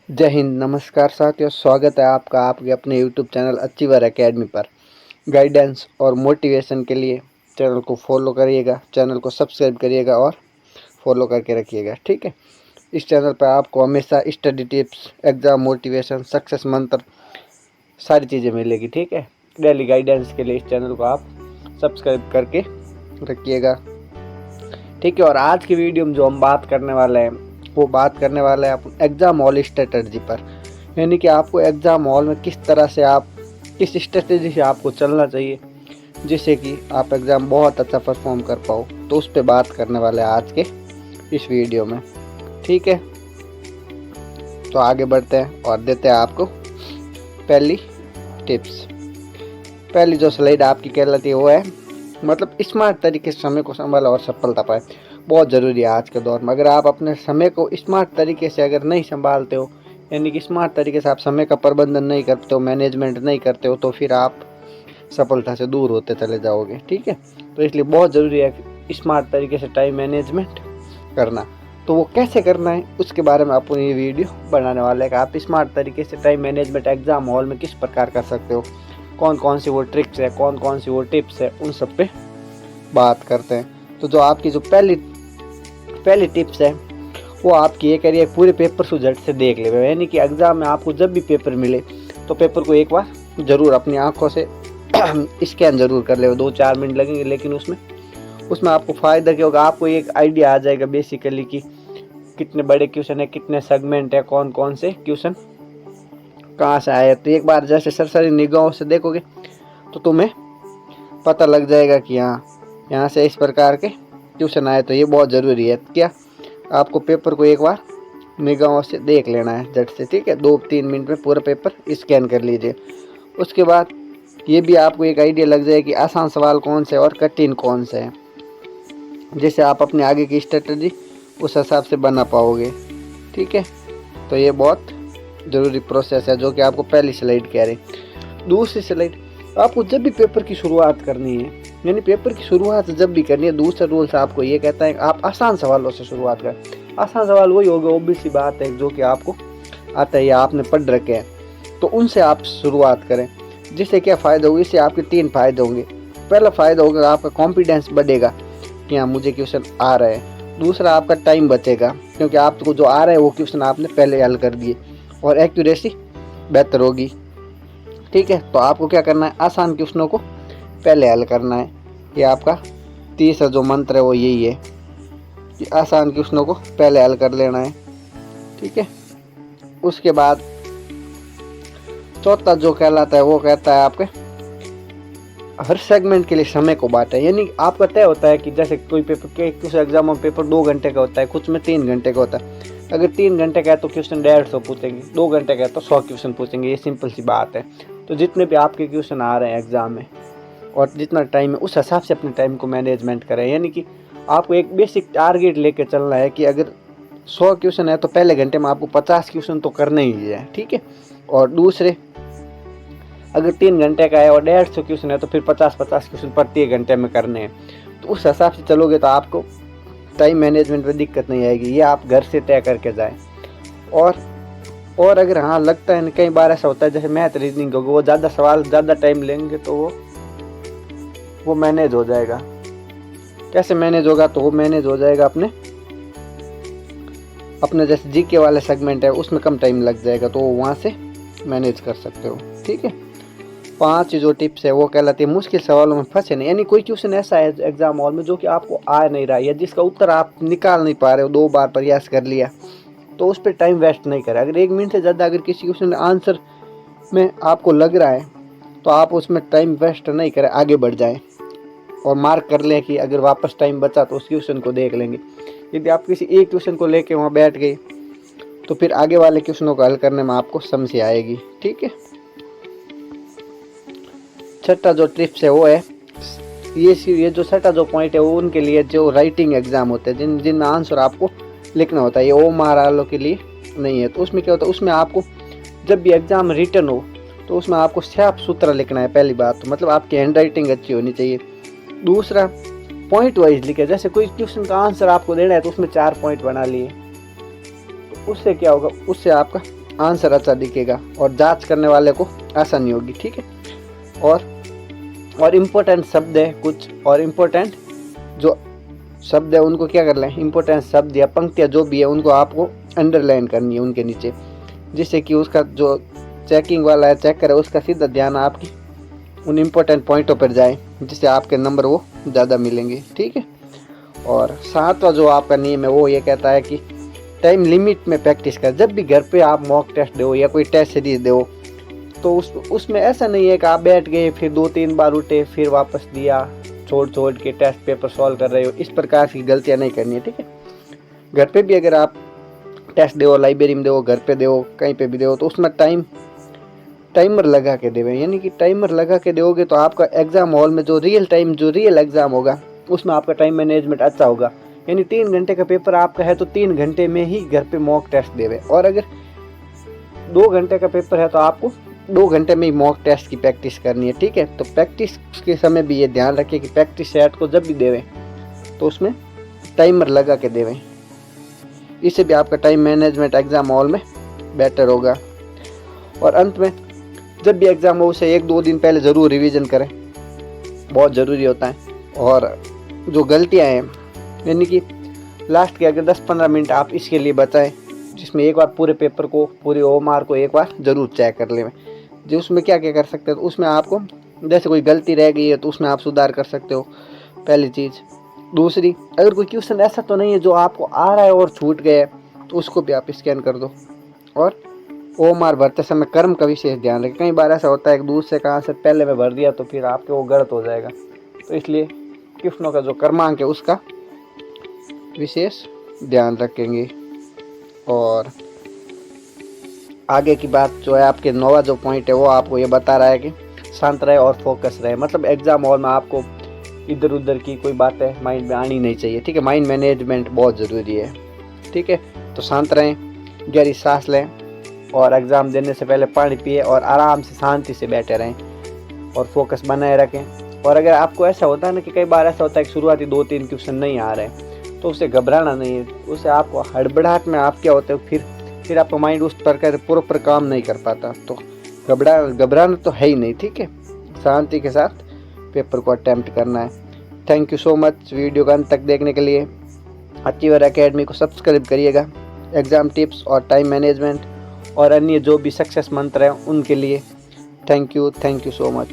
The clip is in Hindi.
जय हिंद, नमस्कार साथियों। स्वागत है आपका आपके अपने यूट्यूब चैनल अचीवर एकेडमी पर। गाइडेंस और मोटिवेशन के लिए चैनल को फॉलो करिएगा, चैनल को सब्सक्राइब करिएगा और फॉलो करके रखिएगा, ठीक है। इस चैनल पर आपको हमेशा study tips, exam motivation, success मंत्र सारी चीज़ें मिलेगी, ठीक है। डेली गाइडेंस के लिए इस चैनल को आप सब्सक्राइब करके रखिएगा, ठीक है। और आज की वीडियो में जो हम बात करने वाले हैं वो बात करने वाले हैं अपन एग्ज़ाम हॉल स्ट्रेटजी पर, यानी कि आपको एग्ज़ाम हॉल में किस तरह से किस स्ट्रेटजी से आपको चलना चाहिए जिससे कि आप एग्ज़ाम बहुत अच्छा परफॉर्म कर पाओ। तो उस पर बात करने वाले हैं आज के इस वीडियो में, ठीक है। तो आगे बढ़ते हैं और देते हैं आपको पहली टिप्स। पहली जो स्लाइड आपकी कहलाती है वो है मतलब स्मार्ट तरीके से समय को संभाला और सफलता पाए। बहुत ज़रूरी है आज के दौर में। अगर आप अपने समय को स्मार्ट तरीके से अगर नहीं संभालते हो, यानी कि स्मार्ट तरीके से आप समय का प्रबंधन नहीं करते हो, मैनेजमेंट नहीं करते हो, तो फिर आप सफलता से दूर होते चले जाओगे, ठीक है। तो इसलिए बहुत ज़रूरी है स्मार्ट तरीके से टाइम मैनेजमेंट करना। तो वो कैसे करना है उसके बारे में अपन ये वीडियो बनाने वाले हैं कि आप स्मार्ट तरीके से टाइम मैनेजमेंट एग्ज़ाम हॉल में किस प्रकार कर सकते हो, कौन कौन सी वो ट्रिक्स है, कौन कौन सी वो टिप्स है, उन सब पे बात करते हैं। तो जो आपकी जो पहली टिप्स है वो आपकी ये करिए, पूरे पेपर को झट से देख ले। यानी कि एग्ज़ाम में आपको जब भी पेपर मिले तो पेपर को एक बार ज़रूर अपनी आंखों से स्कैन ज़रूर कर ले। 2-4 मिनट लगेंगे, लेकिन उसमें आपको फ़ायदा क्या होगा, आपको एक आइडिया आ जाएगा बेसिकली कि कितने बड़े क्वेश्चन है, कितने सेगमेंट है, कौन कौन से क्वेश्चन कहाँ से आए। तो एक बार जैसे सरसरी निगाहों से देखोगे तो तुम्हें पता लग जाएगा कि यहाँ से इस प्रकार के क्वेश्चन आए। तो ये बहुत ज़रूरी है क्या, आपको पेपर को एक बार निगाहों से देख लेना है झट से, ठीक है। 2-3 मिनट में पूरा पेपर स्कैन कर लीजिए। उसके बाद ये भी आपको एक आइडिया लग जाए कि आसान सवाल कौन से और कठिन कौन से हैं, जिससे आप अपने आगे की स्ट्रेटजी उस हिसाब से बना पाओगे, ठीक है। तो ये बहुत ज़रूरी प्रोसेस है जो कि आपको पहली स्लाइड कह रही। दूसरी स्लाइड, आपको जब भी पेपर की शुरुआत करनी है, यानी पेपर की शुरुआत जब भी करनी है, दूसरा रूल्स आपको ये कहता है कि आप आसान सवालों से शुरुआत करें। आसान सवाल वही होगा, ऑब्वियस सी बात है, जो कि आपको आता है या आपने पढ़ रखे हैं, तो उनसे आप शुरुआत करें। जिससे क्या फ़ायदा होगा, इससे आपके 3 फायदे होंगे। पहला फ़ायदा होगा आपका कॉन्फिडेंस बढ़ेगा कि हाँ मुझे क्वेश्चन आ रहा है। दूसरा, आपका टाइम बचेगा क्योंकि आपको जो आ रहा है वो क्वेश्चन आपने पहले हल कर दिए, और एक्यूरेसी बेहतर होगी, ठीक है। तो आपको क्या करना है, आसान क्वेश्चनों को पहले हल करना है। ये आपका तीसरा जो मंत्र है वो यही है कि आसान क्वेश्चनों को पहले हल कर लेना है, ठीक है। उसके बाद चौथा जो कहलाता है वो कहता है आपके हर सेगमेंट के लिए समय को बांटे। यानी आपका तय होता है कि जैसे कोई पेपर के कुछ एग्जाम में पेपर 2 घंटे का होता है, कुछ में 3 घंटे का होता है। अगर 3 घंटे का है तो क्वेश्चन 150 पूछेंगे, 2 घंटे का है तो 100 क्वेश्चन पूछेंगे। ये सिंपल सी बात है। तो जितने भी आपके क्वेश्चन आ रहे हैं एग्जाम में और जितना टाइम है उस हिसाब से अपने टाइम को मैनेजमेंट करें। यानी कि आपको एक बेसिक टारगेट लेके चलना है कि अगर 100 क्वेश्चन है तो पहले घंटे में आपको 50 क्वेश्चन तो करने ही है, ठीक है। और दूसरे, अगर 3 घंटे का है और 150 क्वेश्चन है तो फिर 50-50 क्वेश्चन प्रत्येक घंटे में करने हैं। तो उस हिसाब से चलोगे तो आपको टाइम मैनेजमेंट में दिक्कत नहीं आएगी। ये आप घर से तय करके जाएं। और अगर हाँ लगता है कई बार ऐसा होता है जैसे मैथ रीजनिंग होगा, वो ज़्यादा सवाल ज़्यादा टाइम लेंगे तो वो मैनेज हो जाएगा। कैसे मैनेज होगा, तो वो मैनेज हो जाएगा अपने जैसे जीके वाले सेगमेंट है उसमें कम टाइम लग जाएगा, तो वहाँ से मैनेज कर सकते हो, ठीक है। 5 जो टिप्स है वो कहलाती है मुश्किल सवालों में फंसे नहीं। यानी कोई क्वेश्चन ऐसा है एग्जाम हॉल में जो कि आपको आ नहीं रहा है या जिसका उत्तर आप निकाल नहीं पा रहे हो, 2 बार प्रयास कर लिया, तो उस पर टाइम वेस्ट नहीं करें। अगर 1 मिनट से ज़्यादा अगर किसी क्वेश्चन आंसर में आपको लग रहा है तो आप उसमें टाइम वेस्ट नहीं करें, आगे बढ़ जाएं और मार्क कर लें कि अगर वापस टाइम बचा तो उस क्वेश्चन को देख लेंगे। यदि आप किसी एक क्वेश्चन को लेके वहाँ बैठ गए तो फिर आगे वाले क्वेश्चनों को हल करने में आपको समस्या आएगी, ठीक है। छठा जो टिप्स है वो है ये जो छठा जो पॉइंट है वो उनके लिए जो राइटिंग एग्जाम होते हैं, जिनमें आंसर आपको लिखना होता है। ये ओ मार वालों के लिए नहीं है। तो उसमें क्या होता है, उसमें आपको जब भी एग्जाम रिटर्न हो तो उसमें आपको साफ सुथरा लिखना है। पहली बात तो मतलब आपकी हैंड राइटिंग अच्छी होनी चाहिए। दूसरा, पॉइंट वाइज लिखे। जैसे कोई क्वेश्चन का आंसर आपको देना है तो उसमें 4 पॉइंट बना लिए, तो उससे क्या होगा, उससे आपका आंसर अच्छा दिखेगा और जांच करने वाले को आसानी होगी। ठीक है, और इम्पोर्टेंट शब्द है कुछ, और इम्पोर्टेंट जो शब्द है उनको क्या कर लें, इम्पोर्टेंट शब्द या पंक्तियाँ जो भी है उनको आपको अंडरलाइन करनी है उनके नीचे, जिससे कि उसका जो चेकिंग वाला है, चेक करे, उसका सीधा ध्यान आपकी उन इम्पोर्टेंट पॉइंटों पर जाए, जिससे आपके नंबर वो ज़्यादा मिलेंगे। ठीक है, और सातवां जो आपका नियम है वो ये कहता है कि टाइम लिमिट में प्रैक्टिस कर। जब भी घर पे आप मॉक टेस्ट दो या कोई टेस्ट सीरीज दो तो उसमें ऐसा नहीं है कि आप बैठ गए फिर 2-3 बार उठे फिर वापस दिया, छोड़ के टेस्ट पेपर सॉल्व कर रहे हो, इस प्रकार की गलतियां नहीं करनी है। ठीक है, घर पे भी अगर आप टेस्ट दो, लाइब्रेरी में दो, घर पे दो, कहीं पे भी दो, तो उसमें टाइमर लगा के देवे, यानी कि टाइमर लगा के दोगे तो आपका एग्जाम हॉल में जो रियल एग्जाम होगा उसमें आपका टाइम मैनेजमेंट अच्छा होगा। यानी 3 घंटे का पेपर आपका है तो 3 घंटे में ही घर पे मॉक टेस्ट देवे, और अगर 2 घंटे का पेपर है तो आपको 2 घंटे में ही मॉक टेस्ट की प्रैक्टिस करनी है। ठीक है, तो प्रैक्टिस के समय भी ये ध्यान रखें कि प्रैक्टिस सेट को जब भी देवें तो उसमें टाइमर लगा के देवें, इससे भी आपका टाइम मैनेजमेंट एग्जाम हॉल में बेटर होगा। और अंत में जब भी एग्जाम हो उसे 1-2 दिन पहले ज़रूर रिवीजन करें, बहुत ज़रूरी होता है। और जो गलतियाँ हैं, यानी कि लास्ट के अगर 10-15 मिनट आप इसके लिए बचाएं, जिसमें एक बार पूरे पेपर को, पूरे ओमार को एक बार ज़रूर चेक कर लें। जो उसमें क्या क्या कर सकते हैं, तो उसमें आपको जैसे कोई गलती रह गई है तो उसमें आप सुधार कर सकते हो, पहली चीज़। दूसरी, अगर कोई क्वेश्चन ऐसा तो नहीं है जो आपको आ रहा है और छूट गया तो उसको भी आप स्कैन कर दो। और ओमार भरते समय क्रम का विशेष ध्यान रखें। कई बार ऐसा होता है कि दूसरे का आंसर पहले में भर दिया तो फिर आपके वो गलत हो जाएगा, तो इसलिए क्वेश्चनों का जो क्रमांक है उसका विशेष ध्यान रखेंगे। और आगे की बात जो है, आपके 9वां जो पॉइंट है वो आपको ये बता रहा है कि शांत रहे और फोकस रहे। मतलब एग्जाम हॉल में आपको इधर उधर की कोई बातें माइंड में आनी नहीं चाहिए। ठीक है, माइंड मैनेजमेंट बहुत ज़रूरी है। ठीक है, तो शांत रहें, गहरी सांस लें और एग्ज़ाम देने से पहले पानी पिए और आराम से शांति से बैठे रहें और फोकस बनाए रखें। और अगर आपको ऐसा होता है ना कि कई बार ऐसा होता है कि शुरुआती 2-3 क्वेश्चन नहीं आ रहे हैं, तो उससे घबराना नहीं है। उससे आपको हड़बड़ाहट में आप क्या होते हो, फिर आपका माइंड उस प्रकार प्रॉपर काम नहीं कर पाता, तो घबराना तो है ही नहीं। ठीक है, शांति के साथ पेपर को अटैम्प्ट करना है। Thank you so much video का अंत तक देखने के लिए। अचीवर एकेडमी को सब्सक्राइब करिएगा एग्ज़ाम टिप्स और टाइम मैनेजमेंट और अन्य जो भी सक्सेस मंत्र हैं उनके लिए। Thank you so much.